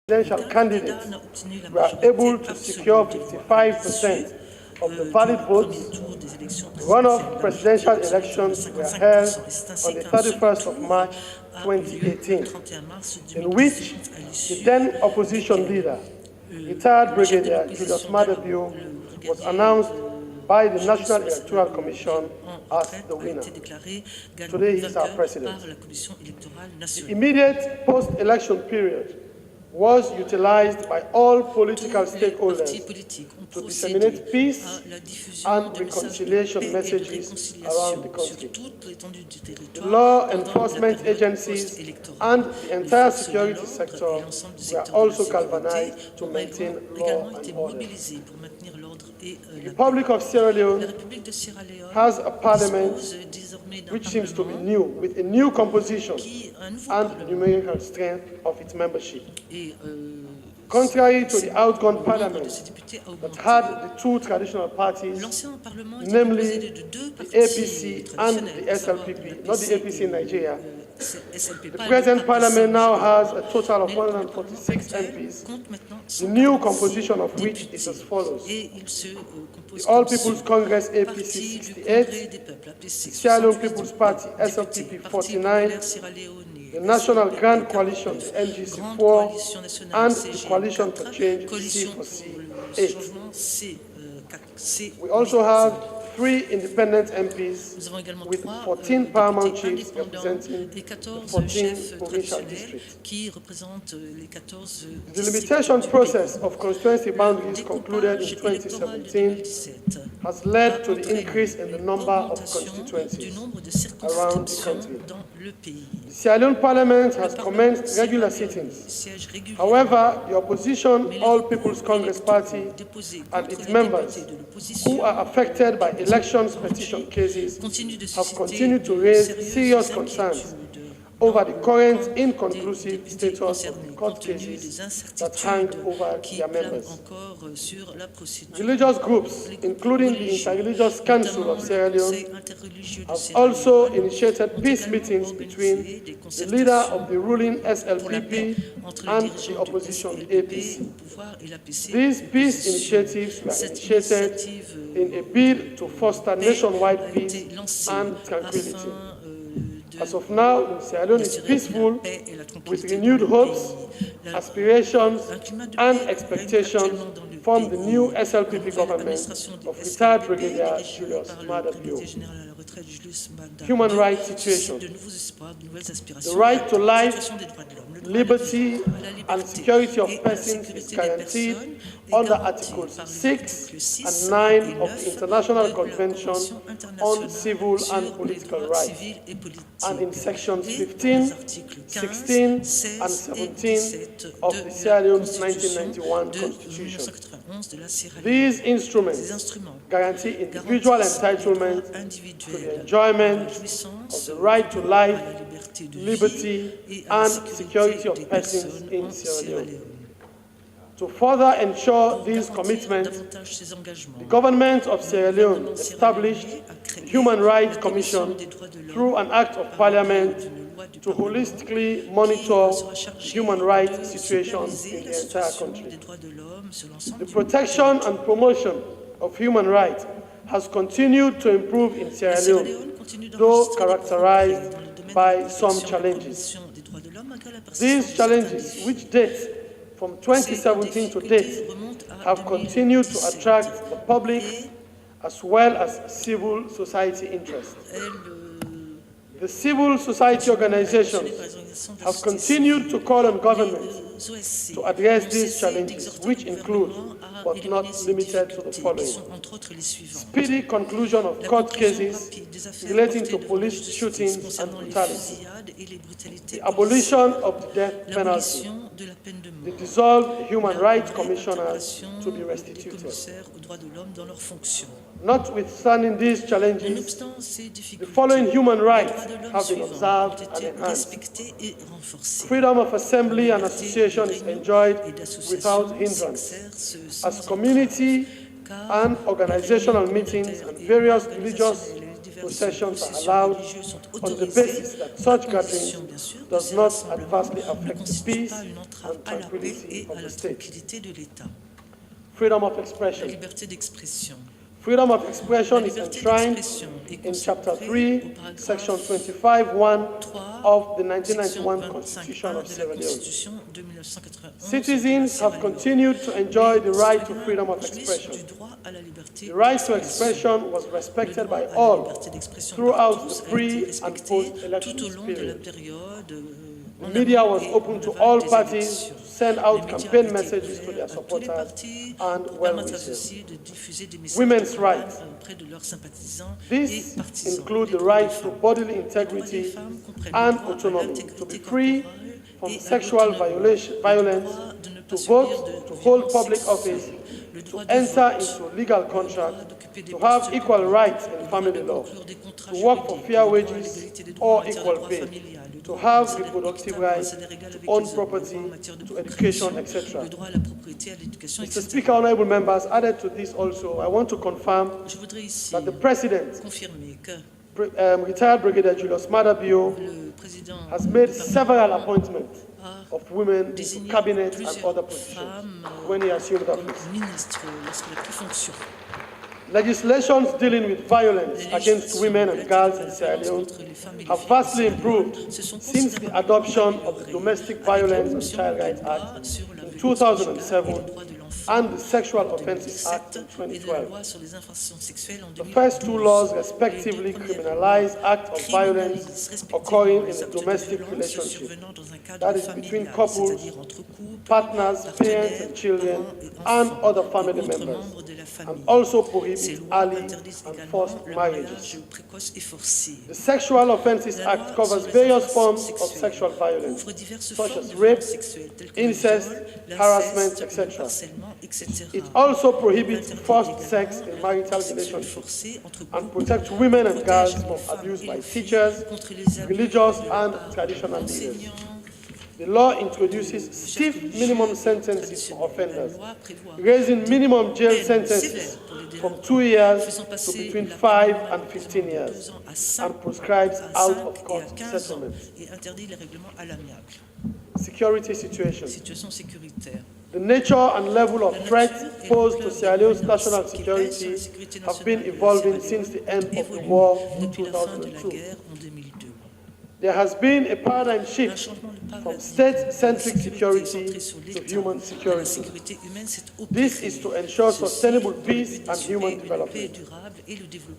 presidential candidates were able to secure 55% of the valid votes. Runoff presidential elections were held on the 31st of March 2018, in which the then opposition leader, retired Brigadier Julius Madabio, was announced by the National Electoral Commission as the winner. Today he is our president. The immediate post-election period was utilized by all political stakeholders to disseminate peace and reconciliation messages around the country. The law enforcement agencies and the entire security sector were also galvanized to maintain law and order. The Republic of Sierra Leone has a parliament which seems to be new, with a new composition and numerical strength of its membership. Contrary to the outgone parliament that had the two traditional parties, namely the APC and the SLPP, not the APC in Nigeria, the present parliament now has a total of 146 MPs, the new composition of which is as follows: the All People's Congress APC 68, the Sierra Leone People's Party SLPP 49, the National Grand Coalition, the NGC 4, and the Coalition for Change, C4C 8. We also have 3 independent MPs with 14 paramount chiefs representing the 14 provincial districts. The delimitation process of constituency boundaries concluded in 2017 has led to the increase in the number of constituencies around the country. The Sierra Leone Parliament has commenced regular sittings. However, the opposition All People's Congress Party and its members who are affected by elections petition cases have continued to raise serious concerns over the current inconclusive status of the court cases that hang over their members. Religious groups, including the Interreligious Council of Sierra Leone, have also initiated peace meetings between the leader of the ruling SLPP and the opposition APC. These peace initiatives were initiated in a bid to foster nationwide peace and tranquility. As of now, Sierra Leone is peaceful, with renewed hopes, aspirations, and expectations from the new SLPP government of retired Brigadier Julius Madabio. Human rights situation. The right to life, liberty, and security of persons is guaranteed under Articles 6 and 9 of the International Convention on Civil and Political Rights, and in Sections 15, 16, and 17 of the Sierra Leone's 1991 Constitution. These instruments guarantee individual entitlement to the enjoyment of the right to life, liberty, and security of persons in Sierra Leone. To further ensure these commitments, the government of Sierra Leone established the Human Rights Commission through an Act of Parliament to holistically monitor human rights situations in the entire country. The protection and promotion of human rights has continued to improve in Sierra Leone, though characterized by some challenges. These challenges, which date from 2017 to date, have continued to attract the public as well as civil society interest. The civil society organizations have continued to call on government to address these challenges, which include, but not limited to, the following: speedy conclusion of court cases relating to police shootings and brutality, the abolition of the death penalty, the dissolved human rights commissioners to be restituted. Notwithstanding these challenges, the following human rights have been observed and enhanced. Freedom of assembly and association is enjoyed without hindrance, as community and organizational meetings and various religious processions are allowed on the basis that such gatherings does not adversely affect the peace and tranquility of the state. Freedom of expression. Freedom of expression is enshrined in Chapter 3, Section 25(1) of the 1991 Constitution of Sierra Leone. Citizens have continued to enjoy the right to freedom of expression. The right to expression was respected by all throughout the pre- and post-election period. The media was open to all parties to send out campaign messages to their supporters and well-wishers. Women's rights. This includes the right to bodily integrity and autonomy, to be free from sexual violence, to vote, to hold public office, to enter into legal contract, to have equal rights in family law, to work for fair wages or equal pay, to have reproductive rights, to own property, to education, etc. Mr. Speaker, honorable members, added to this also, I want to confirm that the President, retired Brigadier Julius Madabio, has made several appointments of women into cabinet and other positions when he assumed office. Legislations dealing with violence against women and girls in Sierra Leone have vastly improved since the adoption of the Domestic Violence and Child Rights Act in 2007 and the Sexual Offences Act in 2012. The first two laws respectively criminalize acts of violence occurring in a domestic relationship, that is between couples, partners, parents and children, and other family members, and also prohibit early and forced marriages. The Sexual Offences Act covers various forms of sexual violence, such as rape, incest, harassment, etc. It also prohibits forced sex in marital relationships and protects women and girls from abuse by teachers, religious and traditional leaders. The law introduces stiff minimum sentences for offenders, raising minimum jail sentences from 2 years to between 5 and 15 years, and prescribes out-of-court settlements. Security situation. The nature and level of threat posed to Sierra Leone's national security have been evolving since the end of the war in 2002. There has been a paradigm shift from state-centric security to human security. This is to ensure sustainable peace and human development.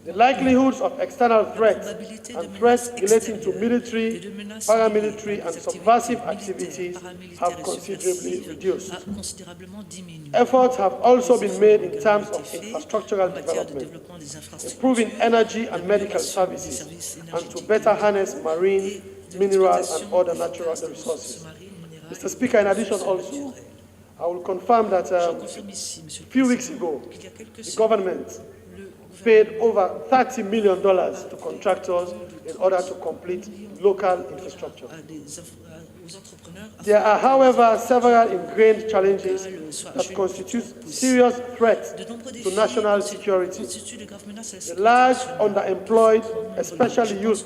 The likelihoods of external threats and threats relating to military, paramilitary, and subversive activities have considerably reduced. Efforts have also been made in terms of infrastructural development, improving energy and medical services, and to better harness marine, mineral, and other natural resources. Mr. Speaker, in addition also, I will confirm that a few weeks ago, the government paid over $30 million to contractors in order to complete local infrastructure. There are, however, several ingrained challenges that constitute serious threats to national security. The large underemployed, especially youth,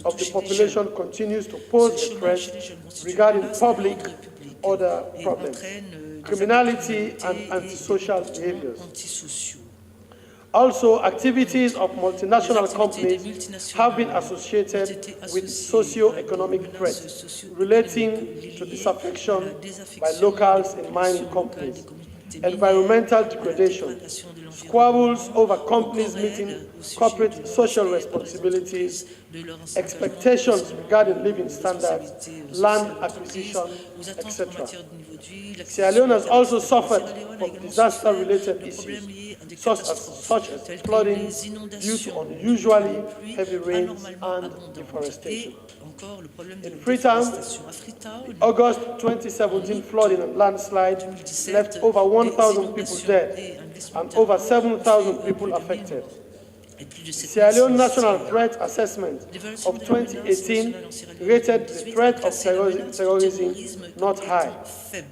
of the population continues to pose a threat regarding public order problems, criminality, and antisocial behaviors. Also, activities of multinational companies have been associated with socio-economic threats relating to disaffection by locals in mining companies, environmental degradation, squabbles over companies meeting corporate social responsibilities, expectations regarding living standards, land acquisition, etc. Sierra Leone has also suffered from disaster-related issues, such as flooding due to unusually heavy rains and deforestation. In Freetown, the August 2017 flooding and landslide left over 1,000 people dead and over 7,000 people affected. The Sierra Leone National Threat Assessment of 2018 rated the threat of terrorism not high,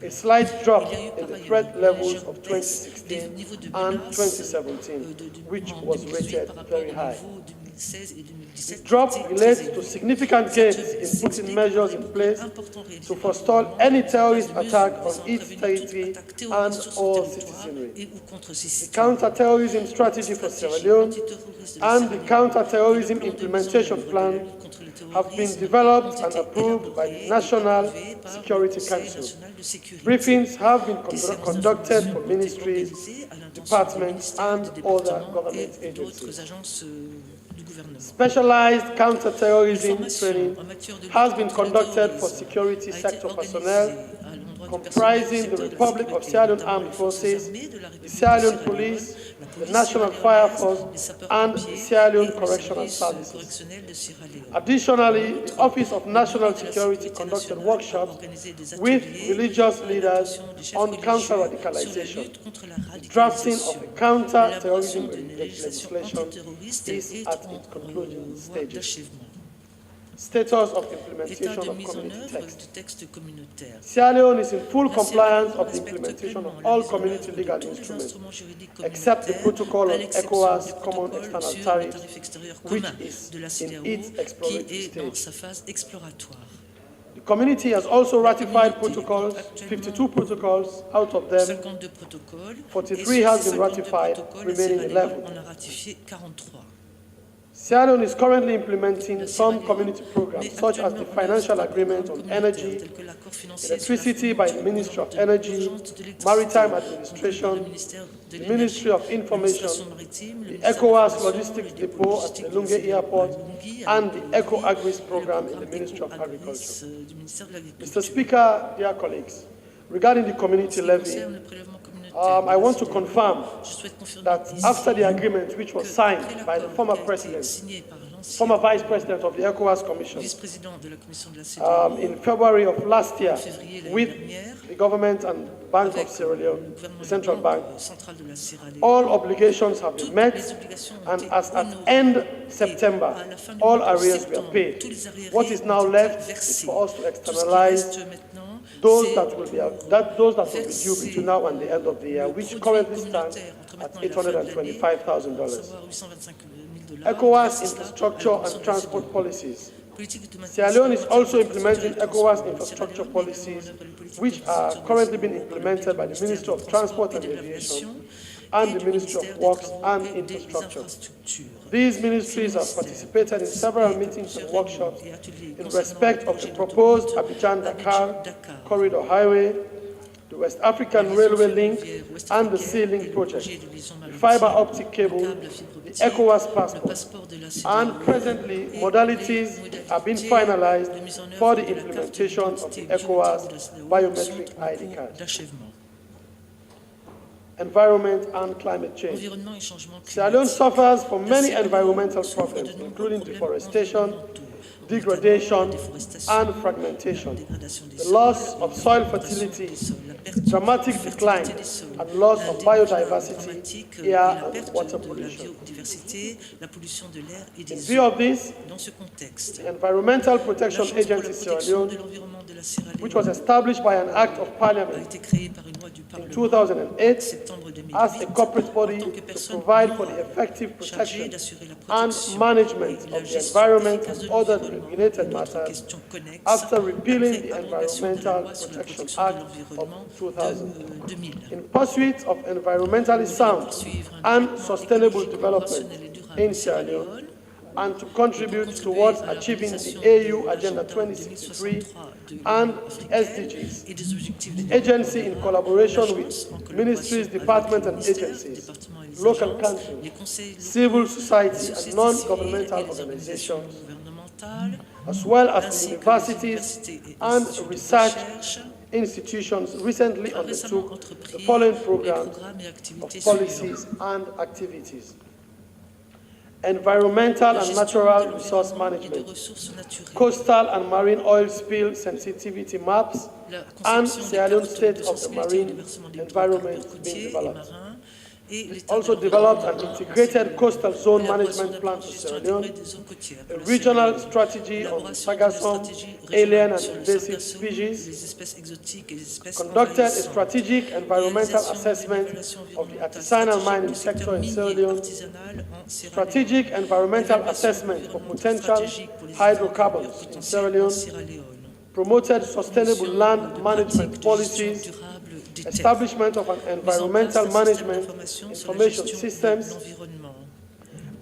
a slight drop in the threat levels of 2016 and 2017, which was rated very high. The drop relates to significant gains in putting measures in place to forestall any terrorist attack on its territory and all citizenry. The counter-terrorism strategy for Sierra Leone and the counter-terrorism implementation plan have been developed and approved by the National Security Council. Briefings have been conducted for ministries, departments, and other government agencies. Specialized counter-terrorism training has been conducted for security sector personnel comprising the Republic of Sierra Leone Armed Forces, the Sierra Leone Police, the National Fire Force, and the Sierra Leone Correctional Services. Additionally, the Office of National Security conducted workshops with religious leaders on counter-radicalization. The drafting of the counter-terrorism legislation is at its conclusion stages. Status of implementation of community text. Sierra Leone is in full compliance of the implementation of all community legal instruments, except the protocol of ECOWAS Common External Tariff, which is in its exploratory stage. The community has also ratified protocols, 52 protocols. Out of them, 43 has been ratified, remaining 11. Sierra Leone is currently implementing some community programs, such as the Financial Agreement on Energy, Electricity by the Ministry of Energy, Maritime Administration, the Ministry of Information, the ECOWAS Logistics Depot at the Lunge Airport, and the Eco-Agris program in the Ministry of Agriculture. Mr. Speaker, dear colleagues, regarding the community levy, I want to confirm that after the agreement which was signed by the former president, former vice president of the ECOWAS Commission, in February of last year with the government and Bank of Sierra Leone, the central bank, all obligations have been met, and as at end September, all arrears were paid. What is now left is for us to externalize those that will be due between now and the end of the year, which currently stands at $825,000. ECOWAS infrastructure and transport policies. Sierra Leone is also implementing ECOWAS infrastructure policies, which are currently being implemented by the Ministry of Transport and Aviation and the Ministry of Works and Infrastructure. These ministries have participated in several meetings and workshops in respect of the proposed Abidjan-Dakar Corridor Highway, the West African Railway Link and the Sea Link project, the fiber optic cable, the ECOWAS passport, and presently modalities are being finalized for the implementation of the ECOWAS biometric ID card. Environment and climate change. Sierra Leone suffers from many environmental problems, including deforestation, degradation, and fragmentation. The loss of soil fertility, dramatic decline, and loss of biodiversity, air and water pollution. In view of this, the Environmental Protection Agency Sierra Leone, which was established by an Act of Parliament in 2008, as a corporate body to provide for the effective protection and management of the environment and other related matters after repealing the Environmental Protection Act of 2000. In pursuit of environmentally sound and sustainable development in Sierra Leone, and to contribute towards achieving the AU Agenda 2063 and the SDGs. The agency, in collaboration with ministries, departments and agencies, local councils, civil society and non-governmental organizations, as well as the universities and research institutions, recently undertook the following programs of policies and activities: environmental and natural resource management, coastal and marine oil spill sensitivity maps, and Sierra Leone state of the marine environment being developed. It also developed an integrated coastal zone management plan for Sierra Leone, a regional strategy on sargassum, alien and invasive species, conducted a strategic environmental assessment of the artisanal mining sector in Sierra Leone, strategic environmental assessment for potential hydrocarbons in Sierra Leone, promoted sustainable land management policies, establishment of an environmental management information systems,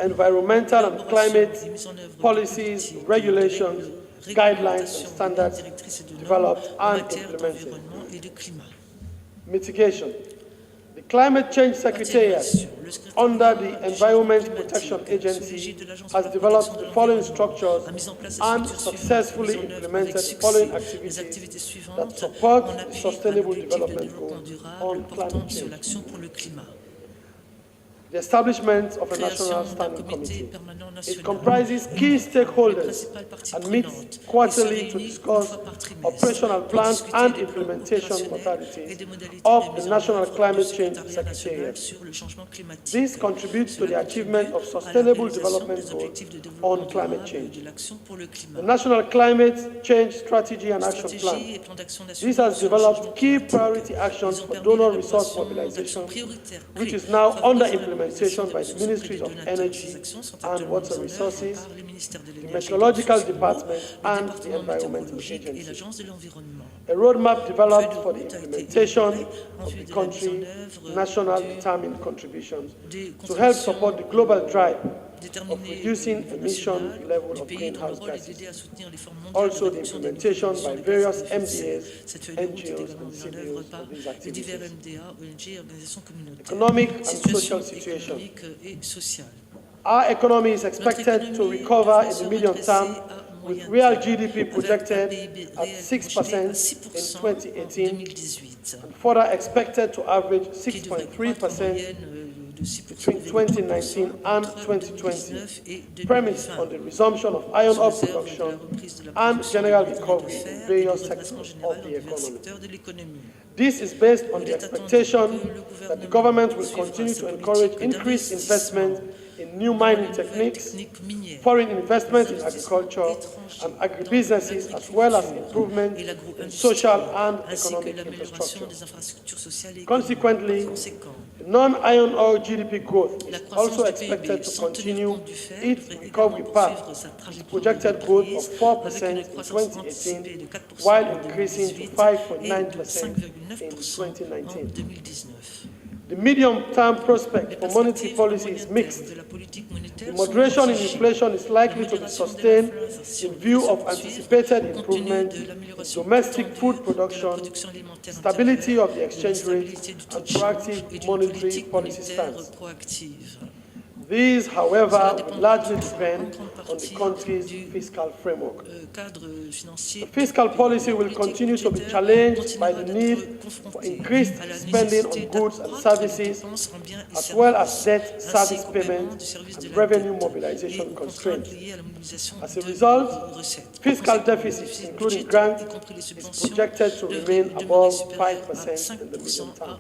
environmental and climate policies, regulations, guidelines and standards developed and implemented. Mitigation. The Climate Change Secretariat under the Environment Protection Agency has developed the following structures and successfully implemented the following activities that support the Sustainable Development Goals on climate change. The establishment of a National Standing Committee. It comprises key stakeholders and meets quarterly to discuss operational plans and implementation modalities of the National Climate Change Secretariat. This contributes to the achievement of Sustainable Development Goals on climate change. The National Climate Change Strategy and Action Plan. This has developed key priority actions for donor resource mobilization, which is now under implementation by the Ministries of Energy and Water Resources, the Meteorological Department, and the Environmental Agency. A roadmap developed for the implementation of the country's national determined contributions to help support the global drive of reducing emission level of greenhouse gases. Also the implementation by various MDAs, NGOs, and CBOs of these activities. Economic and social situation. Our economy is expected to recover in the medium term, with real GDP projected at 6% in 2018 and further expected to average 6.3% between 2019 and 2020, premised on the resumption of iron ore production and general recovery in various sectors of the economy. This is based on the expectation that the government will continue to encourage increased investment in new mining techniques, foreign investment in agriculture and agribusinesses, as well as improvement in social and economic infrastructure. Consequently, the non-iron ore GDP growth is also expected to continue its recovery path, with projected growth of 4% in 2018, while increasing to 5.9% in 2019. The medium-term prospect for monetary policy is mixed. The moderation in inflation is likely to be sustained in view of anticipated improvement in domestic food production, stability of the exchange rate, and proactive monetary policy stance. These, however, will largely depend on the country's fiscal framework. The fiscal policy will continue to be challenged by the need for increased spending on goods and services, as well as debt service payment and revenue mobilization constraints. As a result, fiscal deficit, including grants, is projected to remain above 5% in the medium term.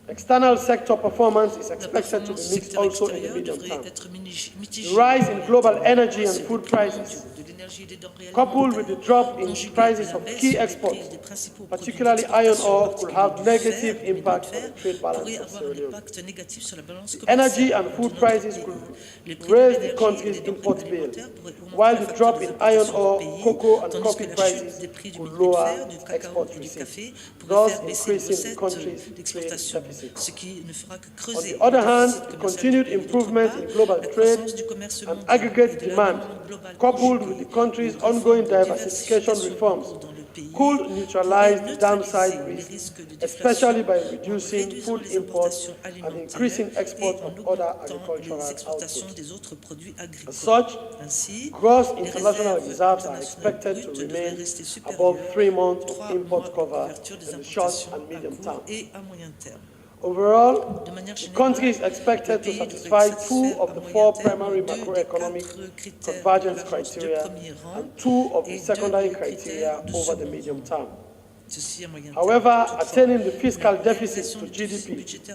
External sector performance is expected to be mixed also in the medium term. The rise in global energy and food prices, coupled with the drop in prices of key exports, particularly iron ore, could have negative impact on the trade balance of Sierra Leone. Energy and food prices could raise the country's import bill, while the drop in iron ore, cocoa and coffee prices could lower export receipts, thus increasing the country's trade deficit. On the other hand, the continued improvement in global trade and aggregate demand, coupled with the country's ongoing diversification reforms, could neutralize the downside risk, especially by reducing food imports and increasing exports of other agricultural outputs. As such, gross international reserves are expected to remain above 3 months of import cover in the short and medium term. Overall, the country is expected to satisfy 2 of the 4 primary macroeconomic convergence criteria and 2 of the secondary criteria over the medium term. However, attaining the fiscal deficit to GDP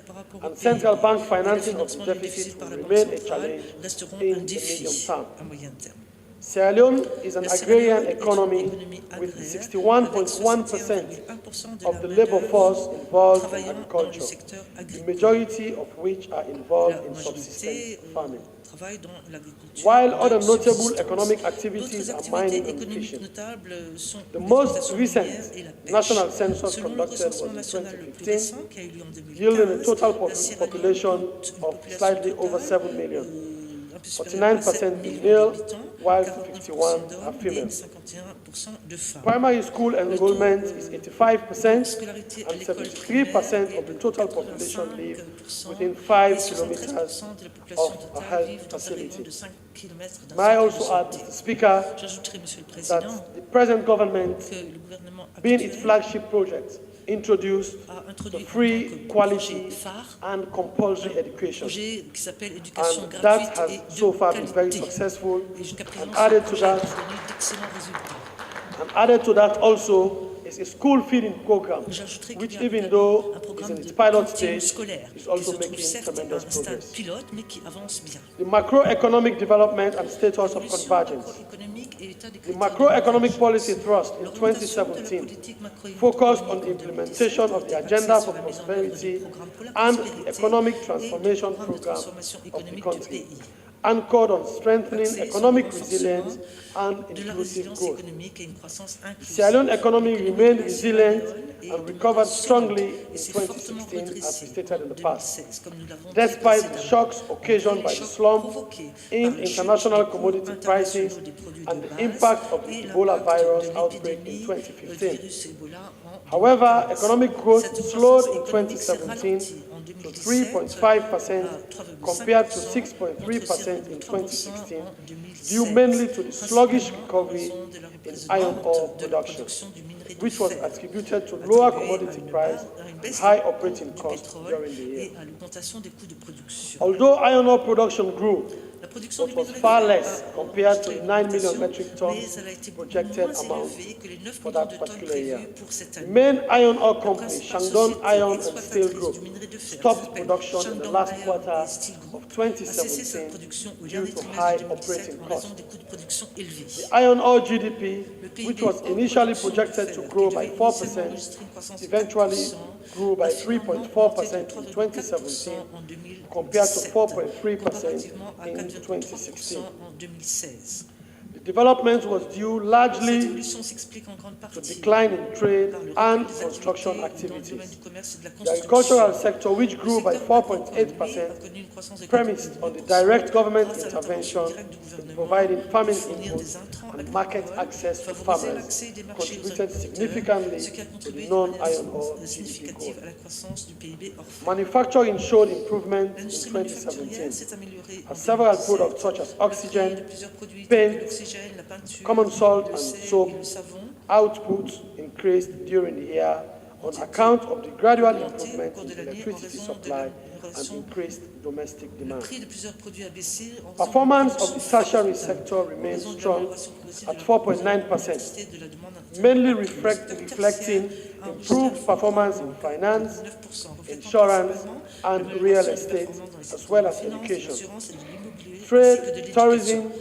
and central bank financing of the deficit will remain a challenge in the medium term. Sierra Leone is an agrarian economy with 61.1% of the labor force involved in agriculture, the majority of which are involved in subsistence farming. While other notable economic activities are mining and fishing. The most recent national census conducted was in 2015, yielding a total population of slightly over 7 million. 49% is male, while 51 are female. Primary school enrollment is 85%, and 73% of the total population live within 5 kilometers of a health facility. May I also add, Mr. Speaker, that the present government, being its flagship project, introduced the free, quality, and compulsory education. And that has so far been very successful. And added to that also is a school feeding program, which even though it's in its pilot stage, is also making tremendous progress. The macroeconomic development and status of convergence. The macroeconomic policy thrust in 2017 focused on the implementation of the Agenda for Prosperity and the Economic Transformation Program of the country, anchored on strengthening economic resilience and inclusive growth. The Sierra Leone economy remained resilient and recovered strongly in 2016, as we stated in the past, despite the shocks occasioned by the slump in international commodity prices and the impact of the Ebola virus outbreak in 2015. However, economic growth slowed in 2017 to 3.5% compared to 6.3% in 2016, due mainly to the sluggish recovery in iron ore production, which was attributed to lower commodity price and high operating costs during the year. Although iron ore production grew, it was far less compared to the 9 million metric tons projected amount for that particular year. The main iron ore company, Shandong Iron and Steel Group, stopped production in the last quarter of 2017 due to high operating costs. The iron ore GDP, which was initially projected to grow by 4%, eventually grew by 3.4% in 2017 compared to 4.3% in 2016. The development was due largely to decline in trade and construction activities. The agricultural sector, which grew by 4.8%, premised on the direct government intervention in providing farming inputs and market access to farmers, contributed significantly to the non-iron ore GDP growth. Manufacturing showed improvement in 2017, as several products such as oxygen, paint, common salt and soap output increased during the year on account of the gradual improvement in the electricity supply and increased domestic demand. Performance of the tertiary sector remains strong at 4.9%, mainly reflecting improved performance in finance, insurance, and real estate, as well as education. Trade, tourism,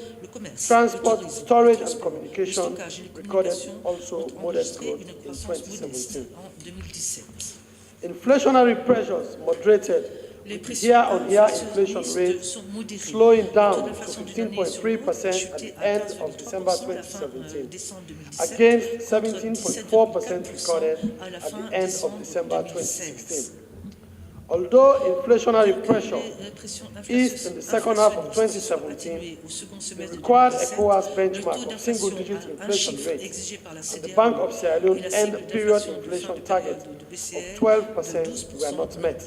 transport, storage, and communication recorded also modest growth in 2017. Inflationary pressures moderated, with year-on-year inflation rate slowing down to 15.3% at the end of December 2017, against 17.4% recorded at the end of December 2016. Although inflationary pressure eased in the second half of 2017, the required ECOWAS benchmark of single-digit inflation rate and the Bank of Sierra Leone end-period inflation target of 12% were not met.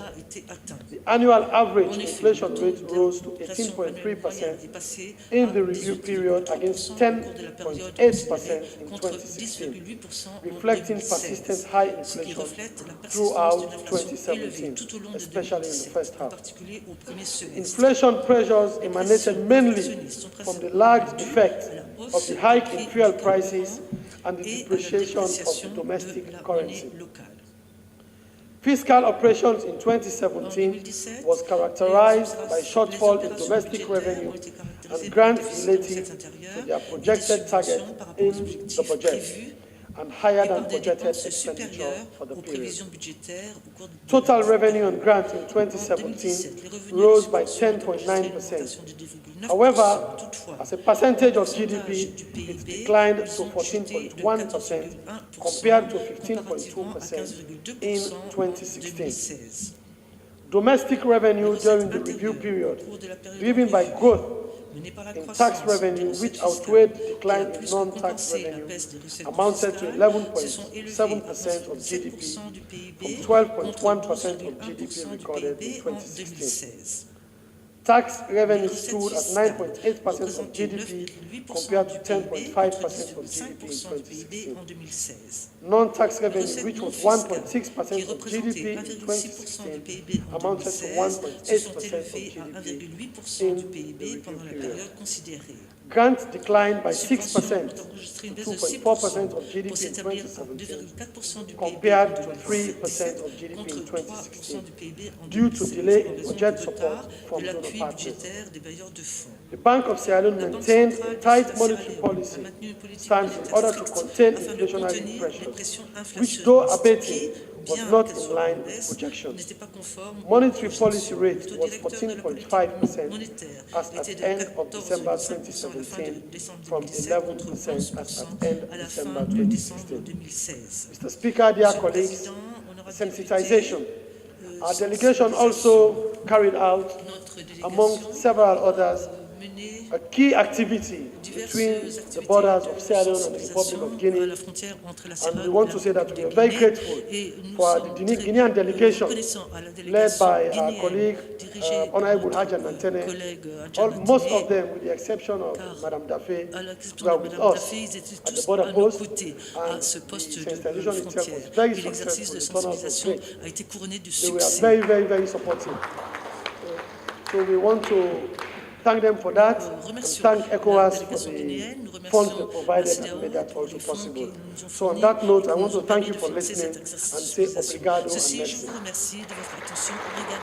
The annual average inflation rate rose to 18.3% in the review period against 10.8% in 2016, reflecting persistent high inflation throughout 2017. Especially in the first half. Inflation pressures emanated mainly from the lagged effect of the hike in fuel prices and the et à la depreciation of dépréciation the de domestic la currency. monnaie locale. Fiscal operations in En 2017 2017, was characterized by les shortfall in opérations domestic budgétaires revenue ont été and caractérisées par un grants déficit de relative recettes intérieures to their et des projected target subventions par rapport in aux the objectifs budget prévus and higher et than par des budgeted dépenses expenditure supérieures for the aux period. prévisions budgétaires au cours de Total la revenue and période. grants in En 2017 2017, les revenus rose et by les subventions ont enregistré une 10.9%. augmentation de 2,9%. However, Toutefois, as a percentage en of pourcentage GDP, du it PIB, declined ils to ont chuté de 14.1% 14,1% compared to comparativement à 15.2% 15,2% in en 2016. 2016. Domestic Les revenue recettes during the review intérieures period, au cours de la période driven en by revue, growth menée par la in croissance tax des revenue, recettes which fiscales, outweighed the qui a decline plus in que non-tax compensé la revenue, baisse des recettes amounted to fiscales, se sont élevées à 11.7% of GDP 11,7% du PIB from contre 12.1% of 12,1% GDP du recorded PIB in en 2016. 2016. Tax Les revenue recettes stood at fiscales 9.8% of représentaient GDP 9,8% compared to du PIB contre 10.5% of GDP in 10,5% du PIB 2016. en 2016. Non-tax Les revenue, recettes which non was fiscales, qui 1.6% of GDP représentaient in 1,6% du 2016, PIB en amounted to 2016, se sont 1.8% of élevées à GDP 1,8% in du the PIB review pendant la period. période considérée. Grants declined by Les 6% subventions ont enregistré une to baisse de 2.4% 6% of GDP pour in s'établir à 2017, 2,4% du PIB compared en to 2017 3% of GDP contre in 3% 2016, du PIB en due to 2016 delay en in raison budget du support retard from de donor l'appui partners. budgétaire des bailleurs de fonds. The Bank of Sierra Leone La Banque maintained centrale a du tight Sud à Sierra monetary Leone a policy maintenu une politique stance in monétaire order to stricte contain afin de inflationary contenir les pressures, pressions which, though inflationnistes qui, abating, was bien not qu'elles in soient en line with baisse, projections. n'étaient pas conformes aux Monetary policy projections. rate Le taux was directeur de la politique 14.5% monétaire as était at de end of December 14,5% à la fin de 2017 décembre from 2017 contre 11% as 11% at end à la December fin de décembre 2016. 2016. Mr. Speaker, dear Monsieur le colleagues, Président, honorables sensitization. députés, Our delegation also carried out, notre amongst délégation several others, menée a key activity between diverses the activités borders de of Sierra Leone and the Republic sensibilisation of à Guinea. la frontière entre la And Sierra we Leone want et to la say that République we de are very Guinée. grateful Et nous for sommes the très Guinean delegation reconnaissants à la led délégation by our guinéenne colleague, dirigée par Honorable notre Hajan Nantene. collègue Adjan Most of Nantene, them, with the exception of car Madame Daffé, à l'exception were de with Madame us Daffé, ils étaient at the tous border à nos post, côtés and à ce the poste de sensitization itself frontière. was very Et l'exercice successful. de The turnout was sensibilisation great. a été couronné du They were succès. very, very, very supportive. So we want to thank them for that and Remercions thank la ECOWAS for délégation the guinéenne, nous funds remercions they la provided CEDEAO and made that pour also les fonds possible. qu'ils nous ont So on fournis that note, et I qui want nous to ont thank permis you de for financer listening cet exercice and de say sensibilisation. obrigado and Ceci, je merci. vous remercie de votre attention. Obrigado.